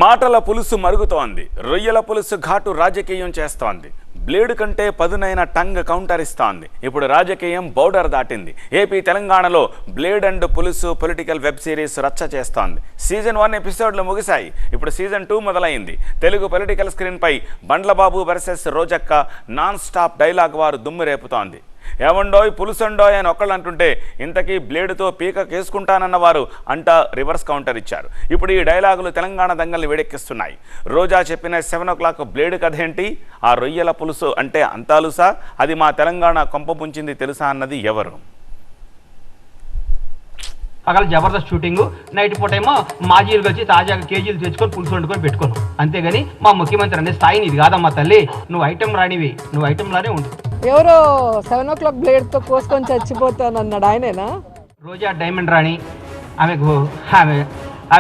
మాటల పులుసు మరుగుతోంది. రొయ్యల పులుసు ఘాటు రాజకీయం చేస్తోంది. బ్లేడ్ కంటే పదునైన టంగ్ కౌంటర్ ఇస్తోంది. ఇప్పుడు రాజకీయం బౌర్డర్ దాటింది. ఏపీ తెలంగాణలో బ్లేడ్ అండ్ పులుసు పొలిటికల్ వెబ్ సిరీస్ రచ్చ చేస్తోంది. సీజన్ 1 ఎపిసోడ్లు ముగిశాయి. ఇప్పుడు సీజన్ 2 మొదలైంది. తెలుగు పొలిటికల్ స్క్రీన్పై బండ్లబాబు వర్సెస్ రోజక్క నాన్ స్టాప్ డైలాగ్ వారు దుమ్ము రేపుతోంది. ఏమండోయ్ పులుసండోయ్ అని ఒకళ్ళు అంటుంటే ఇంతకీ బ్లేడుతో పీక కేసుకుంటానన్న వారు అంటా రివర్స్ కౌంటర్ ఇచ్చారు. ఇప్పుడు ఈ డైలాగులు తెలంగాణ దంగల్ని వేడెక్కిస్తున్నాయి. రోజా చెప్పిన 7 o'clock బ్లేడు కథ ఏంటి? ఆ రొయ్యల పులుసు అంటే అంతాలుసా? అది మా తెలంగాణ కొంప పుంచింది తెలుసా అన్నది ఎవరు? పగల జబర్దస్త్ షూటింగ్, నైట్ పూట ఏమో మాజీలు వచ్చి తాజాగా కేజీలు తెచ్చుకొని పులుసు వండుకొని పెట్టుకున్నాం. అంతేగాని మా ముఖ్యమంత్రి అనే స్థాయి ఇది కాదమ్మా తల్లి. నువ్వు ఐటెం రానివి, నువ్వు ఐటెంలానే ఉండు. ఎవరో 7 o'clock బ్లేడ్తో కోసుకొని చచ్చిపోతానన్నాడు ఆయనేనా? రోజా డైమండ్ రాణి, ఆమె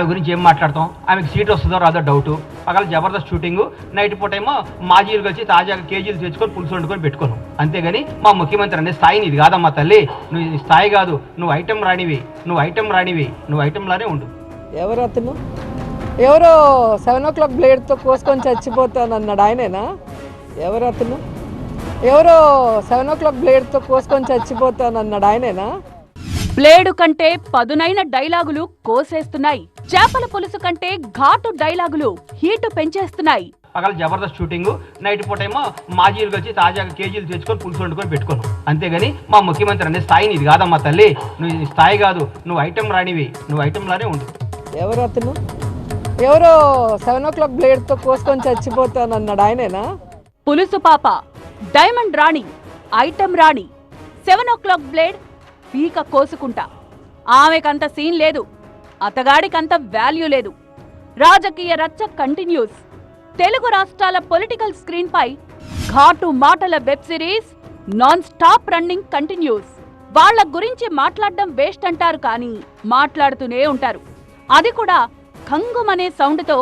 గురించి ఏం మాట్లాడతాం? ఆమెకు సీట్ వస్తుందో రాదో డౌట్. పగల జబర్దస్త్ షూటింగ్, నైట్ పూట ఏమో మాజీలు వచ్చి తాజాగా కేజీలు తెచ్చుకొని పులుసు వండుకొని పెట్టుకున్నాం. అంతేగాని మా ముఖ్యమంత్రి అనే స్థాయి ఇది కాదమ్మా తల్లి. నువ్వు స్థాయి కాదు, నువ్వు ఐటెం రానివి, నువ్వు ఐటెంలానే ఉండు. ఎవరు అతను? ఎవరో 7 o'clock బ్లేడ్తో కోసుకొని చచ్చిపోతానన్నాడు ఆయనేనా? ఎవరు అతను? ఎవరో 7 o'clock బ్లేడ్తో కోసుకొని చచ్చిపోతానన్నాడు ఆయనేనా? బ్లేడు కంటే పదునైన డైలాగులు కోసేస్తున్నాయి. చేపల పులుసు కంటే ఘాటు డైలాగులు హీటు పెంచేస్తున్నాయి. పగల జబర్దస్త్ షూటింగ్, నైట్ పూట ఏమో మాజీలు వచ్చి తాజాగా కేజీలు తెచ్చుకొని పులుసు వండుకొని పెట్టుకున్నాం. అంతేగాని మా ముఖ్యమంత్రి అనే స్థాయి ఇది కాదమ్మా తల్లి. నువ్వు స్థాయి కాదు, నువ్వు ఐటెం రానివి, నువ్వు ఐటెంలానే ఉండు. ఎవరు అతను? ఎవరో 7 o'clock బ్లేడ్తో కోసుకొని చచ్చిపోతానన్నాడు ఆయనేనా? పులుసు పాప, డైమండ్ రాణి, ఐటెం రాణి, 7 o'clock బ్లేడ్ పీక కోసుకుంటా. ఆమెకంత సీన్ లేదు, అతగాడికంత వాల్యూ లేదు. రాజకీయ రచ్చ కంటిన్యూస్. తెలుగు రాష్ట్రాల పొలిటికల్ స్క్రీన్ పై ఘాటు మాటల web series non stop running continuous. వాళ్ల గురించి మాట్లాడడం వేస్ట్ అంటారు కానీ మాట్లాడుతూనే ఉంటారు. అది కూడా ఖంగుమనే సౌండ్తో.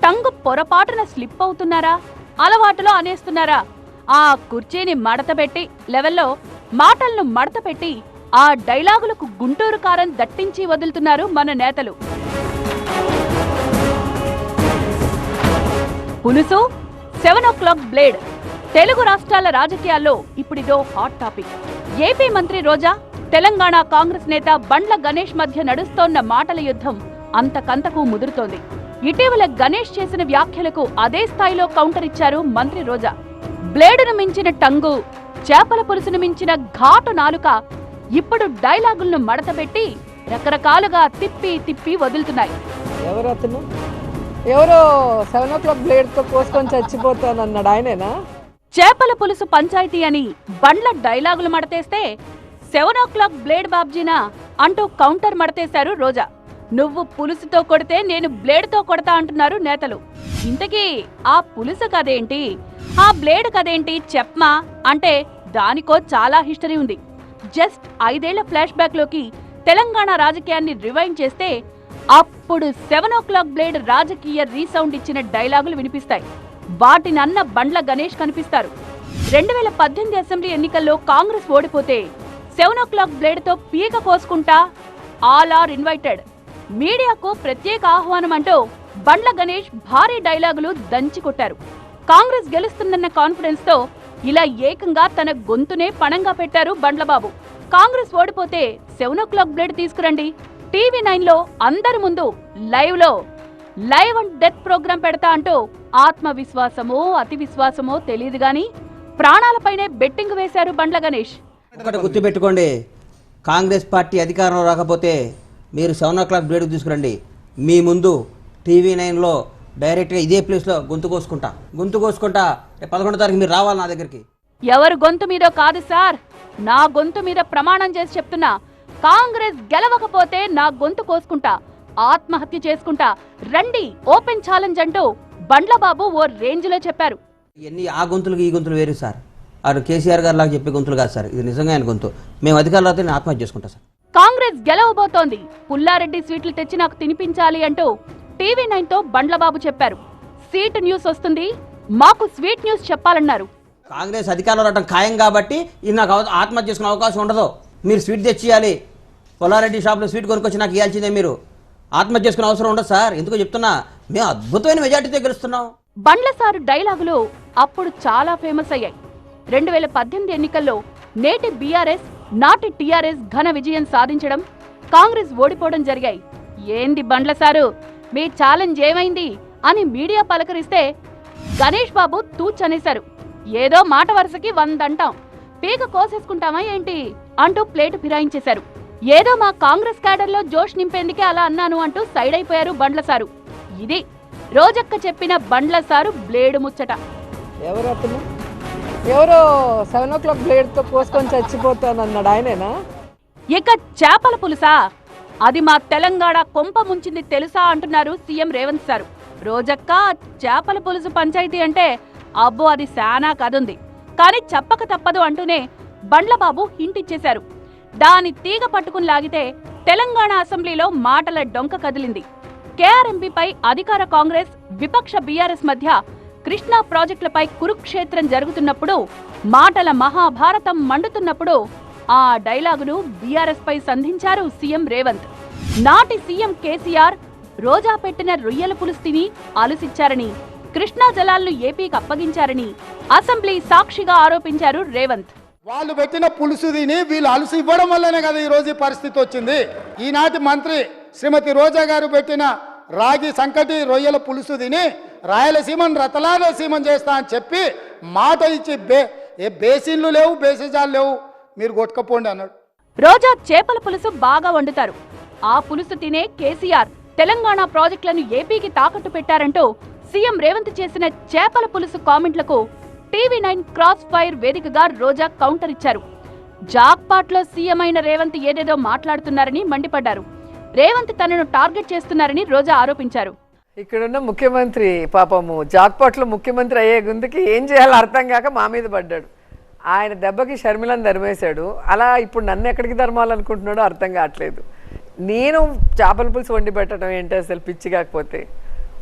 టంగు పొరపాటున స్లిప్ అవుతున్నారా, అలవాటులో అనేస్తున్నారా? ఆ కుర్చీని మడతపెట్టి లెవెల్లో మాటలను మడతపెట్టి ఆ డైలాగులకు గుంటూరు కారం దట్టించి వదులుతున్నారు మన నేతలు. పులుసు, 7 o'clock బ్లేడ్. తెలుగు రాష్ట్రాల రాజకీయాల్లో ఇప్పుడిదో హాట్ టాపిక్. ఏపీ మంత్రి రోజా, తెలంగాణ కాంగ్రెస్ నేత బండ్ల గణేష్ మధ్య నడుస్తోన్న మాటల యుద్ధం అంతకంతకు ముదురుతోంది. ఇటీవల గణేష్ చేసిన వ్యాఖ్యలకు అదే స్థాయిలో కౌంటర్ ఇచ్చారు మంత్రి రోజా. బ్లేడును మించిన టంగు, చేపల పులుసును మించిన ఘాటు నాలుక ఇప్పుడు డైలాగులను మడతపెట్టి రకరకాలుగా తిప్పి తిప్పి వదులుతున్నాయి. ఎవరు అతను? ఎవరో 7 o'clock బ్లేడ్తో కోసుకొని చచ్చిపోతానన్నాడు ఆయనేనా? చేపల పులుసు పంచాయతీ అని బండ్ల డైలాగులు మడతేస్తే 7 o'clock బ్లేడ్ బాబ్జీనా అంటూ కౌంటర్ మడతేశారు రోజా. నువ్వు పులుసుతో కొడితే నేను బ్లేడ్తో కొడతా అంటున్నారు నేతలు. ఇంతకీ ఆ పులుసు కదేంటి, ఆ బ్లేడ్ కదేంటి చెప్పమా అంటే దానికో చాలా హిస్టరీ ఉంది. జస్ట్ 5 ఏళ్ల ఫ్లాష్ బ్యాక్ లోకి తెలంగాణ రాజకీయాన్ని రివైండ్ చేస్తే అప్పుడు 7 o'clock బ్లేడ్ రాజకీయ రీసౌండ్ ఇచ్చిన డైలాగులు వినిపిస్తాయి. వాటినన్న బండ్ల గణేష్ కనిపిస్తారు. 2018 అసెంబ్లీ ఎన్నికల్లో కాంగ్రెస్ ఓడిపోతే 7 o'clock బ్లేడ్తో పీక కోసుకుంటా ఆల్ ఆర్ ఇన్వైటెడ్, మీడియాకు ప్రత్యేక ఆహ్వానం అంటూ బండ్ల గణేష్ భారీ డైలాగులు దంచి కొట్టారు. కాంగ్రెస్ గెలుస్తుందన్న కాన్ఫిడెన్స్ తో ఇలా ఏకంగా తన గొంతునే పణంగా పెట్టారు బండ్లబాబు. కాంగ్రెస్ ఓడిపోతే 7 o'clock బ్లేడ్ తీసుకురండి, TV9లో అందరి ముందు లైవ్ అండ్ డెత్ ప్రోగ్రాం పెడతా అంటూ ఆత్మవిశ్వాసమో అతి విశ్వాసమో తెలియదు గాని ప్రాణాలపైనే బెట్టింగ్ వేశారు బండ్ల గణేష్. గుర్తుపెట్టుకోండి, కాంగ్రెస్ పార్టీ అధికారంలో రాకపోతే మీరు 7 o'clock బ్లేడ్ తీసుకురండి. మీ ముందు TV9లో డైరెక్ట్గా ఇదే ప్లేస్లో గొంతు కోసుకుంటా 11వ తారీఖు మీరు రావాలి నా దగ్గరికి. ఎవరు గొంతు మీదో కాదు సార్, నా గొంతు మీద ప్రమాణం చేసి చెప్తున్నా. కాంగ్రెస్ గెలవకపోతే నా గొంతు కోసుకుంటా, ఆత్మహత్య చేసుకుంటా, రండి ఓపెన్ ఛాలెంజ్ అంటూ బండ్లబాబు ఓ రేంజ్లో చెప్పారు. ఇవన్నీ ఆ గొంతులకు ఈ గొంతులు వేరు సార్. అది కేసీఆర్ గారు లాగా చెప్పే గొంతులు కాదు సార్, ఇది నిజంగా ఆయన గొంతు. మేము అధికారులతో నేను ఆత్మహత్య చేసుకుంటా సార్. కాంగ్రెస్ గెలవబోతోంది, పుల్లారెడ్డి స్వీట్లు తెచ్చి నాకు తినిపించాలి అంటూ TV9తో బండ్లబాబు చెప్పారు. సీట్ న్యూస్ వస్తుంది, మాకు స్వీట్ న్యూస్ చెప్పాలన్నారు. కాంగ్రెస్ అధికారంలో రావడం ఖాయం కాబట్టి ఇది నాకు ఆత్మహత్య చేసుకునే అవకాశం ఉండదు. మీరు స్వీట్ తెచ్చియాలి, పుల్లారెడ్డి షాప్లో స్వీట్ కొనుక్కొచ్చి నాకు ఇవ్వాల్సిందే. మీరు ఆత్మహత్య చేసుకునే అవసరం ఉండదు సార్. ఎందుకో చెప్తున్నా, మేము అద్భుతమైన మెజార్టీతో గెలుస్తున్నాం. బండ్లసారు డైలాగులు అప్పుడు చాలా ఫేమస్ అయ్యాయి. 2018 ఎన్నికల్లో నేటి బీఆర్ఎస్ నాటి టీఆర్ఎస్ ఘన విజయం సాధించడం, కాంగ్రెస్ ఓడిపోవడం జరిగాయి. ఏంది బండ్లసారు మీ ఛాలెంజ్ ఏమైంది అని మీడియా పలకరిస్తే గణేష్ బాబు తూచనేశారు. ఏదో మాట వరుసకి 100 అంటాం, పీక కోసేసుకుంటామా ఏంటి అంటూ ప్లేటు ఫిరాయించేశారు. ఏదో మా కాంగ్రెస్ క్యాడర్లో జోష్ నింపేందుకే అలా అన్నాను అంటూ సైడ్ అయిపోయారు బండ్లసారు. ఇది రోజక్క చెప్పిన బండ్లసారు బ్లేడు ముచ్చట. ఎవరు అతను? ఎవరో 7 o'clock బ్లేడ్తో కోసుకొని చచ్చిపోతానన్నాడు ఆయనేనా? ఇక చేపల పులుసా, అది మా తెలంగాణ కొంప ముంచింది తెలుసా అంటున్నారు సీఎం రేవంత్ సారు. రోజక్క చేపల పులుసు పంచాయతీ అంటే అబ్బో అది శానా కదుంది, కానీ చెప్పక తప్పదు అంటూనే బండ్లబాబు హింట్ ఇచ్చేశారు. దాని తీగ పట్టుకుని లాగితే తెలంగాణ అసెంబ్లీలో మాటల డొంక కదిలింది. కేఆర్ఎంపీపై అధికార కాంగ్రెస్, విపక్ష బీఆర్ఎస్ మధ్య కృష్ణా ప్రాజెక్టులపై కురుక్షేత్రం జరుగుతున్నప్పుడు, మాటల మహాభారతం మండుతున్నప్పుడు ఆ డైలాగును బీఆర్ఎస్ పై సంధించారు సీఎం రేవంత్. నాటి సీఎం కేసీఆర్ రోజా పెట్టిన రొయ్యల పులుసు తిని అలుసిచ్చారని, కృష్ణా జలాలను ఏపీకి అప్పగించారని అసెంబ్లీ సాక్షిగా ఆరోపించారు రేవంత్. వాళ్ళు పెట్టిన పులుసు తిని వీళ్ళు అలుసు ఇవ్వడం వల్లనే కదా ఈరోజు ఈ పరిస్థితి వచ్చింది. ఈనాటి మంత్రి శ్రీమతి రోజా గారు పెట్టిన రాగి సంకటి రొయ్యల పులుసు తిని రాయలసీమను రతలాలసీమను చేస్తా అని చెప్పి మాట ఇచ్చి బేసిన్లు లేవు, బేసిజాలు లేవు, మీరు కొట్టుకపోండి అన్నాడు. రోజా చేపల పులుసు బాగా వండుతారు. ఆ పులుసు తినే కేసీఆర్ తెలంగాణ ప్రాజెక్టులను ఏపీకి తాకట్టు పెట్టారంటూ సీఎం రేవంత్ చేసిన చేపల పులుసు కామెంట్లకు టీవీ9 క్రాస్ ఫైర్ వేదికగా రోజా కౌంటర్ ఇచ్చారు. జాక్పాట్లో సీఎం అయిన రేవంత్ ఏదేదో మాట్లాడుతున్నారని మండిపడ్డారు. రేవంత్ తనను టార్గెట్ చేస్తున్నారని రోజా ఆరోపించారు. ఇక్కడున్న ముఖ్యమంత్రి పాపము జాక్పాట్లో ముఖ్యమంత్రి అయ్యే గుందుకి ఏం చేయాలో అర్థం కాక మా మీద పడ్డాడు. ఆయన దెబ్బకి షర్మిలను ధర్మేశాడు. అలా ఇప్పుడు నన్ను ఎక్కడికి ధర్మాలనుకుంటున్నాడో అర్థం కావట్లేదు. నేను చేపల పులుసు వండి పెట్టడం ఏంటి అసలు పిచ్చి కాకపోతే.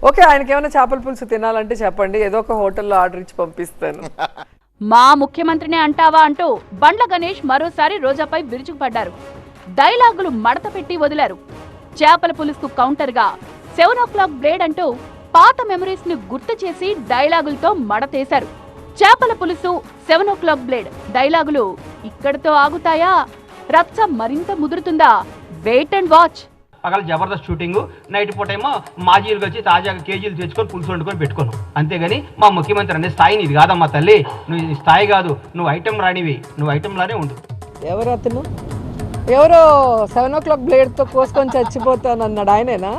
ఓకే, ఆయనకి ఏమైనా చేపల పులుసు తినాలంటే చెప్పండి, ఏదో ఒక హోటల్లో ఆర్డర్ ఇచ్చి పంపిస్తాను. మా ముఖ్యమంత్రినే అంటావా అంటూ బండ్ల గణేష్ మరోసారి రోజాపై విరుచుకుపడ్డారు. డైలాగులు మడత పెట్టి వదిలారు. చేపల పులుసుకు కౌంటర్గా 7 o'clock బ్లేడ్ అంటూ పాత మెమరీస్ ను గుర్తు చేసి డైలాగులతో మడతేశారు. చేపల పులుసు 7 o'clock బ్లేడ్ డైలాగులు ఇక్కడితో ఆగుతాయా? రచ్చ మరింత ముదురుతుందా? Wait and watch. పగల జబర్దస్త్ షూటింగ్, నైట్ పూట ఏమో మాజీలు వచ్చి తాజాగా కేజీలు తెచ్చుకొని పులుసు వండుకొని పెట్టుకోను. అంతేగాని మా ముఖ్యమంత్రి అనే స్థాయి నీది కాదమ్మా తల్లి, నువ్వు ఈ స్థాయి కాదు, నువ్వు ఐటెం రానివి, నువ్వు ఐటెంలానే ఉండు. ఎవరు అతను? ఎవరో 7 o'clock బ్లేడ్తో కోసుకొని చచ్చిపోతానన్నాడు ఆయనేనా?